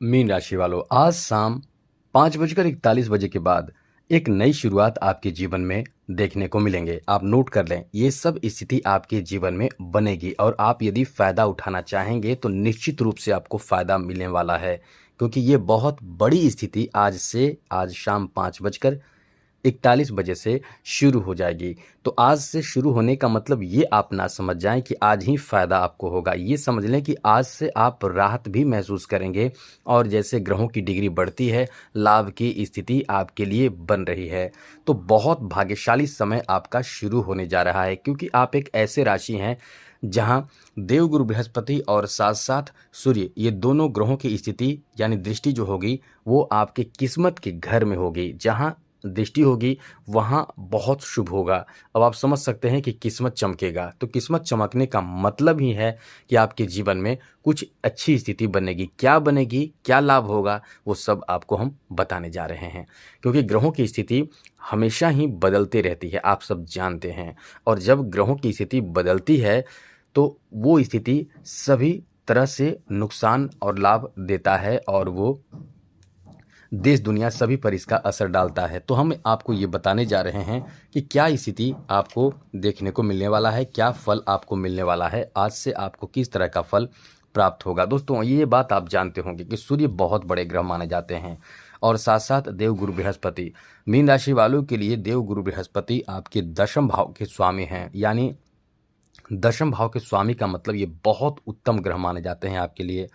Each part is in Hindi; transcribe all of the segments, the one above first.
मीन राशि वालों, आज शाम 5:41 के बाद एक नई शुरुआत आपके जीवन में देखने को मिलेंगे। आप नोट कर लें, ये सब स्थिति आपके जीवन में बनेगी और आप यदि फ़ायदा उठाना चाहेंगे तो निश्चित रूप से आपको फ़ायदा मिलने वाला है, क्योंकि ये बहुत बड़ी स्थिति आज शाम 5:41 से शुरू हो जाएगी। तो आज से शुरू होने का मतलब ये आप ना समझ जाएं कि आज ही फ़ायदा आपको होगा। ये समझ लें कि आज से आप राहत भी महसूस करेंगे और जैसे ग्रहों की डिग्री बढ़ती है, लाभ की स्थिति आपके लिए बन रही है। तो बहुत भाग्यशाली समय आपका शुरू होने जा रहा है, क्योंकि आप एक ऐसे राशि हैं जहां देवगुरु बृहस्पति और साथ-साथ सूर्य, ये दोनों ग्रहों की स्थिति यानी दृष्टि जो होगी वो आपके किस्मत के घर में होगी। जहां दृष्टि होगी वहाँ बहुत शुभ होगा। अब आप समझ सकते हैं कि किस्मत चमकेगा, तो किस्मत चमकने का मतलब ही है कि आपके जीवन में कुछ अच्छी स्थिति बनेगी। क्या बनेगी, क्या लाभ होगा, वो सब आपको हम बताने जा रहे हैं, क्योंकि ग्रहों की स्थिति हमेशा ही बदलती रहती है, आप सब जानते हैं। और जब ग्रहों की स्थिति बदलती है तो वो स्थिति सभी तरह से नुकसान और लाभ देता है और वो देश दुनिया सभी पर इसका असर डालता है। तो हम आपको ये बताने जा रहे हैं कि क्या स्थिति आपको देखने को मिलने वाला है, क्या फल आपको मिलने वाला है, आज से आपको किस तरह का फल प्राप्त होगा। दोस्तों, ये बात आप जानते होंगे कि सूर्य बहुत बड़े ग्रह माने जाते हैं और साथ साथ देवगुरु बृहस्पति, मीन राशि वालों के लिए देवगुरु बृहस्पति आपके दशम भाव के स्वामी हैं। यानी दशम भाव के स्वामी का मतलब ये बहुत उत्तम ग्रह माने जाते हैं आपके लिए।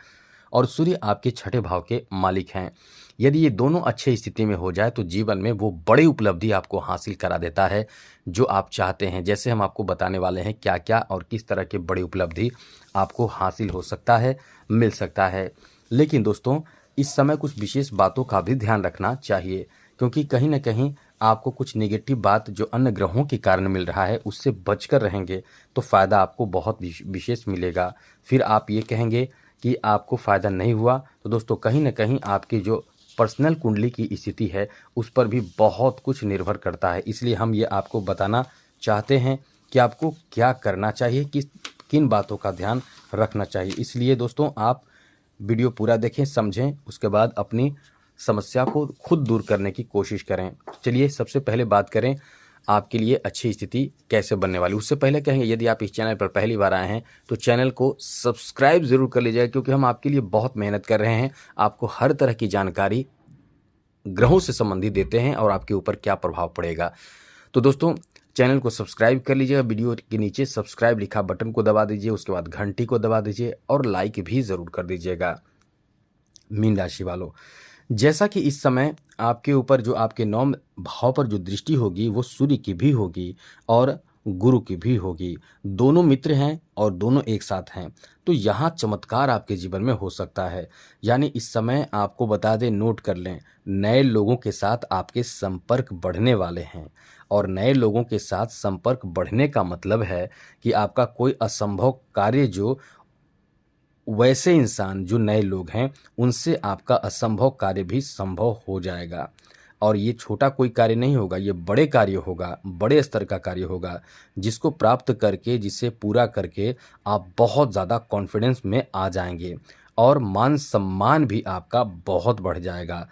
और सूर्य आपके छठे भाव के मालिक हैं। यदि ये दोनों अच्छे स्थिति में हो जाए तो जीवन में वो बड़ी उपलब्धि आपको हासिल करा देता है जो आप चाहते हैं। जैसे हम आपको बताने वाले हैं क्या क्या और किस तरह की बड़ी उपलब्धि आपको हासिल हो सकता है, मिल सकता है। लेकिन दोस्तों, इस समय कुछ विशेष बातों का भी ध्यान रखना चाहिए, क्योंकि कहीं ना कहीं आपको कुछ नेगेटिव बात जो अन्य ग्रहों के कारण मिल रहा है उससे बचकर रहेंगे तो फ़ायदा आपको बहुत विशेष मिलेगा। फिर आप ये कहेंगे कि आपको फ़ायदा नहीं हुआ, तो दोस्तों कहीं न कहीं आपकी जो पर्सनल कुंडली की स्थिति है उस पर भी बहुत कुछ निर्भर करता है। इसलिए हम ये आपको बताना चाहते हैं कि आपको क्या करना चाहिए, किन बातों का ध्यान रखना चाहिए। इसलिए दोस्तों, आप वीडियो पूरा देखें, समझें, उसके बाद अपनी समस्या को खुद दूर करने की कोशिश करें। चलिए सबसे पहले बात करें आपके लिए अच्छी स्थिति कैसे बनने वाली। उससे पहले कहेंगे, यदि आप इस चैनल पर पहली बार आए हैं तो चैनल को सब्सक्राइब ज़रूर कर लीजिएगा, क्योंकि हम आपके लिए बहुत मेहनत कर रहे हैं। आपको हर तरह की जानकारी ग्रहों से संबंधित देते हैं और आपके ऊपर क्या प्रभाव पड़ेगा। तो दोस्तों, चैनल को सब्सक्राइब कर लीजिएगा। वीडियो के नीचे सब्सक्राइब लिखा बटन को दबा दीजिए, उसके बाद घंटी को दबा दीजिए और लाइक भी ज़रूर कर दीजिएगा। मीन राशि वालों, जैसा कि इस समय आपके ऊपर जो आपके 9 भाव पर जो दृष्टि होगी वो सूर्य की भी होगी और गुरु की भी होगी। दोनों मित्र हैं और दोनों एक साथ हैं, तो यहाँ चमत्कार आपके जीवन में हो सकता है। यानी इस समय आपको बता दें, नोट कर लें, नए लोगों के साथ आपके संपर्क बढ़ने वाले हैं। और नए लोगों के साथ संपर्क बढ़ने का मतलब है कि आपका कोई असंभव कार्य जो वैसे इंसान जो नए लोग हैं उनसे आपका असंभव कार्य भी संभव हो जाएगा। और ये छोटा कोई कार्य नहीं होगा, ये बड़े कार्य होगा, बड़े स्तर का कार्य होगा, जिसको प्राप्त करके, जिसे पूरा करके आप बहुत ज़्यादा कॉन्फिडेंस में आ जाएंगे और मान सम्मान भी आपका बहुत बढ़ जाएगा।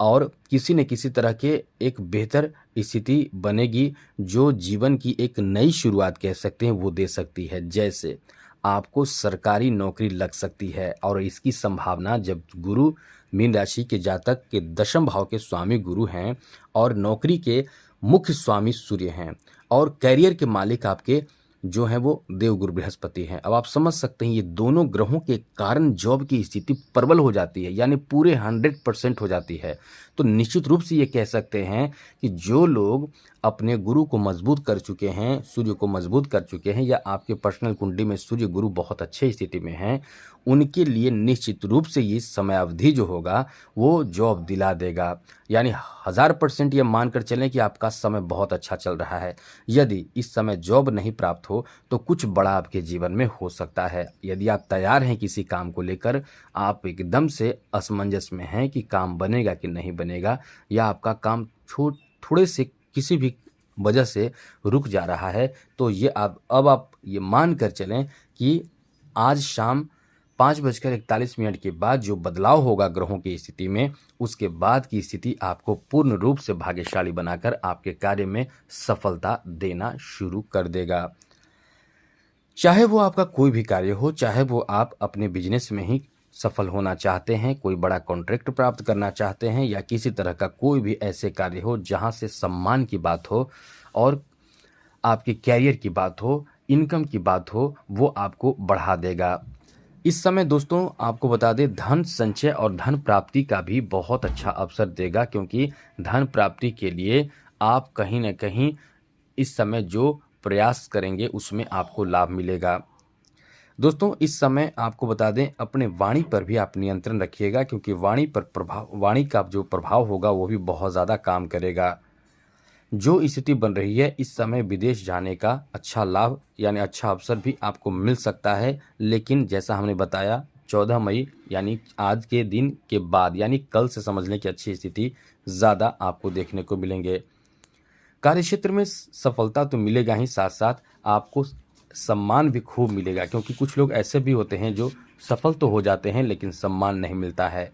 और किसी न किसी तरह के एक बेहतर स्थिति बनेगी जो जीवन की एक नई शुरुआत कह सकते हैं वो दे सकती है। जैसे आपको सरकारी नौकरी लग सकती है और इसकी संभावना, जब गुरु मीन राशि के जातक के दशम भाव के स्वामी गुरु हैं और नौकरी के मुख्य स्वामी सूर्य हैं और कैरियर के मालिक आपके जो हैं वो देवगुरु बृहस्पति हैं। अब आप समझ सकते हैं ये दोनों ग्रहों के कारण जॉब की स्थिति प्रबल हो जाती है, यानी पूरे 100% हो जाती है। तो निश्चित रूप से ये कह सकते हैं कि जो लोग अपने गुरु को मजबूत कर चुके हैं, सूर्य को मजबूत कर चुके हैं, या आपके पर्सनल कुंडली में सूर्य गुरु बहुत अच्छे स्थिति में हैं, उनके लिए निश्चित रूप से ये समय अवधि जो होगा वो जॉब दिला देगा। यानी 1000% ये मानकर चलें कि आपका समय बहुत अच्छा चल रहा है। यदि इस समय जॉब नहीं प्राप्त हो तो कुछ बड़ा आपके जीवन में हो सकता है। यदि आप तैयार हैं किसी काम को लेकर, आप एकदम से असमंजस में हैं कि काम बनेगा कि नहीं बनेगा, या आपका काम थोड़े से किसी भी वजह से रुक जा रहा है, तो ये आप ये मान कर चलें कि आज शाम 5:41 के बाद जो बदलाव होगा ग्रहों की स्थिति में, उसके बाद की स्थिति आपको पूर्ण रूप से भाग्यशाली बनाकर आपके कार्य में सफलता देना शुरू कर देगा। चाहे वो आपका कोई भी कार्य हो, चाहे वो आप अपने बिजनेस में ही सफल होना चाहते हैं, कोई बड़ा कॉन्ट्रैक्ट प्राप्त करना चाहते हैं, या किसी तरह का कोई भी ऐसे कार्य हो जहां से सम्मान की बात हो और आपके कैरियर की बात हो, इनकम की बात हो, वो आपको बढ़ा देगा। इस समय दोस्तों आपको बता दें, धन संचय और धन प्राप्ति का भी बहुत अच्छा अवसर देगा, क्योंकि धन प्राप्ति के लिए आप कहीं न कहीं इस समय जो प्रयास करेंगे उसमें आपको लाभ मिलेगा। दोस्तों इस समय आपको बता दें, अपने वाणी पर भी आप नियंत्रण रखिएगा, क्योंकि वाणी का जो प्रभाव होगा वो भी बहुत ज़्यादा काम करेगा। जो स्थिति बन रही है इस समय, विदेश जाने का अच्छा लाभ यानी अच्छा अवसर भी आपको मिल सकता है, लेकिन जैसा हमने बताया 14 मई यानी आज के दिन के बाद यानी कल से समझ लें कि अच्छी स्थिति ज़्यादा आपको देखने को मिलेंगे। कार्यक्षेत्र में सफलता तो मिलेगा ही, साथ साथ आपको सम्मान भी खूब मिलेगा, क्योंकि कुछ लोग ऐसे भी होते हैं जो सफल तो हो जाते हैं लेकिन सम्मान नहीं मिलता है।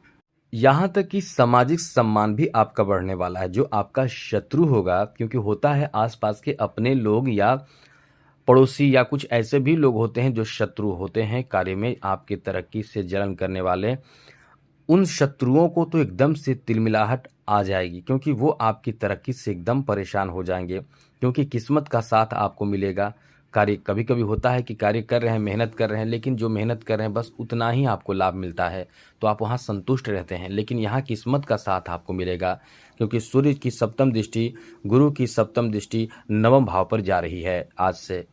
यहाँ तक कि सामाजिक सम्मान भी आपका बढ़ने वाला है। जो आपका शत्रु होगा, क्योंकि होता है आसपास के अपने लोग या पड़ोसी या कुछ ऐसे भी लोग होते हैं जो शत्रु होते हैं कार्य में आपकी तरक्की से जलन करने वाले, उन शत्रुओं को तो एकदम से तिलमिलाहट आ जाएगी, क्योंकि वो आपकी तरक्की से एकदम परेशान हो जाएंगे, क्योंकि किस्मत का साथ आपको मिलेगा। कार्य कभी कभी होता है कि कार्य कर रहे हैं, मेहनत कर रहे हैं, लेकिन जो मेहनत कर रहे हैं बस उतना ही आपको लाभ मिलता है, तो आप वहाँ संतुष्ट रहते हैं। लेकिन यहाँ किस्मत का साथ आपको मिलेगा, क्योंकि सूर्य की सप्तम दृष्टि, गुरु की सप्तम दृष्टि नवम भाव पर जा रही है आज से।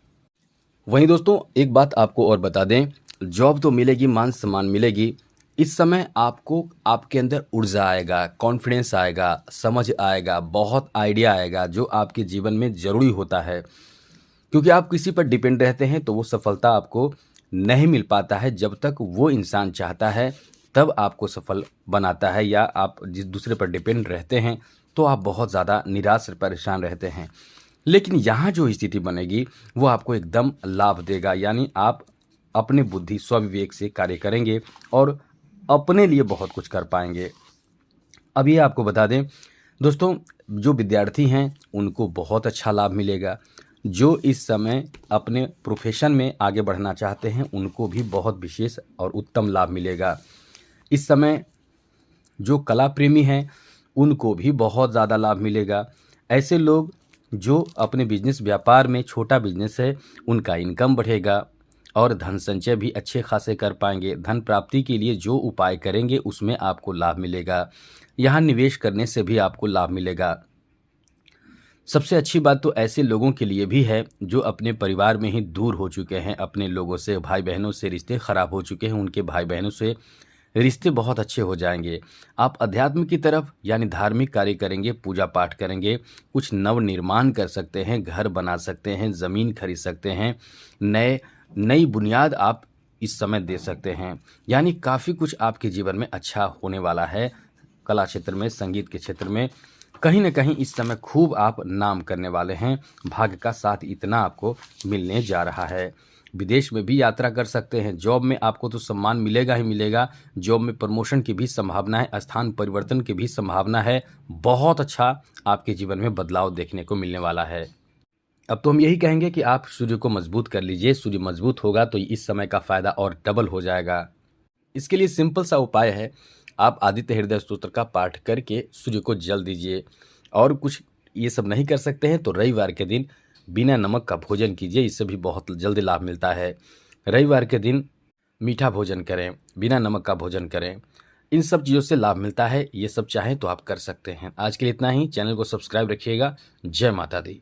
वहीं दोस्तों एक बात आपको और बता दें, जॉब तो मिलेगी, मान सम्मान मिलेगी। इस समय आपको आपके अंदर ऊर्जा आएगा, कॉन्फिडेंस आएगा, समझ आएगा, बहुत आइडिया आएगा, जो आपके जीवन में ज़रूरी होता है, क्योंकि आप किसी पर डिपेंड रहते हैं तो वो सफलता आपको नहीं मिल पाता है। जब तक वो इंसान चाहता है तब आपको सफल बनाता है, या आप जिस दूसरे पर डिपेंड रहते हैं तो आप बहुत ज़्यादा निराश परेशान रहते हैं। लेकिन यहाँ जो स्थिति बनेगी वो आपको एकदम लाभ देगा, यानी आप अपने बुद्धि स्वविवेक से कार्य करेंगे और अपने लिए बहुत कुछ कर पाएंगे। अब ये आपको बता दें दोस्तों, जो विद्यार्थी हैं उनको बहुत अच्छा लाभ मिलेगा। जो इस समय अपने प्रोफेशन में आगे बढ़ना चाहते हैं उनको भी बहुत विशेष और उत्तम लाभ मिलेगा। इस समय जो कला प्रेमी हैं उनको भी बहुत ज़्यादा लाभ मिलेगा। ऐसे लोग जो अपने बिजनेस व्यापार में, छोटा बिजनेस है, उनका इनकम बढ़ेगा और धन संचय भी अच्छे खासे कर पाएंगे। धन प्राप्ति के लिए जो उपाय करेंगे उसमें आपको लाभ मिलेगा। यहाँ निवेश करने से भी आपको लाभ मिलेगा। सबसे अच्छी बात तो ऐसे लोगों के लिए भी है जो अपने परिवार में ही दूर हो चुके हैं, अपने लोगों से, भाई बहनों से रिश्ते खराब हो चुके हैं, उनके भाई बहनों से रिश्ते बहुत अच्छे हो जाएंगे। आप अध्यात्म की तरफ यानी धार्मिक कार्य करेंगे, पूजा पाठ करेंगे, कुछ नव निर्माण कर सकते हैं, घर बना सकते हैं, ज़मीन खरीद सकते हैं, नई बुनियाद आप इस समय दे सकते हैं। यानी काफ़ी कुछ आपके जीवन में अच्छा होने वाला है। कला क्षेत्र में, संगीत के क्षेत्र में कहीं न कहीं इस समय खूब आप नाम करने वाले हैं। भाग्य का साथ इतना आपको मिलने जा रहा है। विदेश में भी यात्रा कर सकते हैं। जॉब में आपको तो सम्मान मिलेगा ही मिलेगा। जॉब में प्रमोशन की भी संभावना है, स्थान परिवर्तन की भी संभावना है। बहुत अच्छा आपके जीवन में बदलाव देखने को मिलने वाला है। अब तो हम यही कहेंगे कि आप सूर्य को मजबूत कर लीजिए। सूर्य मजबूत होगा तो इस समय का फ़ायदा और डबल हो जाएगा। इसके लिए सिंपल सा उपाय है, आप आदित्य हृदय स्तोत्र का पाठ करके सूर्य को जल दीजिए। और कुछ ये सब नहीं कर सकते हैं तो रविवार के दिन बिना नमक का भोजन कीजिए, इससे भी बहुत जल्दी लाभ मिलता है। रविवार के दिन मीठा भोजन करें, बिना नमक का भोजन करें, इन सब चीज़ों से लाभ मिलता है। ये सब चाहें तो आप कर सकते हैं। आज के लिए इतना ही। चैनल को सब्सक्राइब रखिएगा। जय माता दी।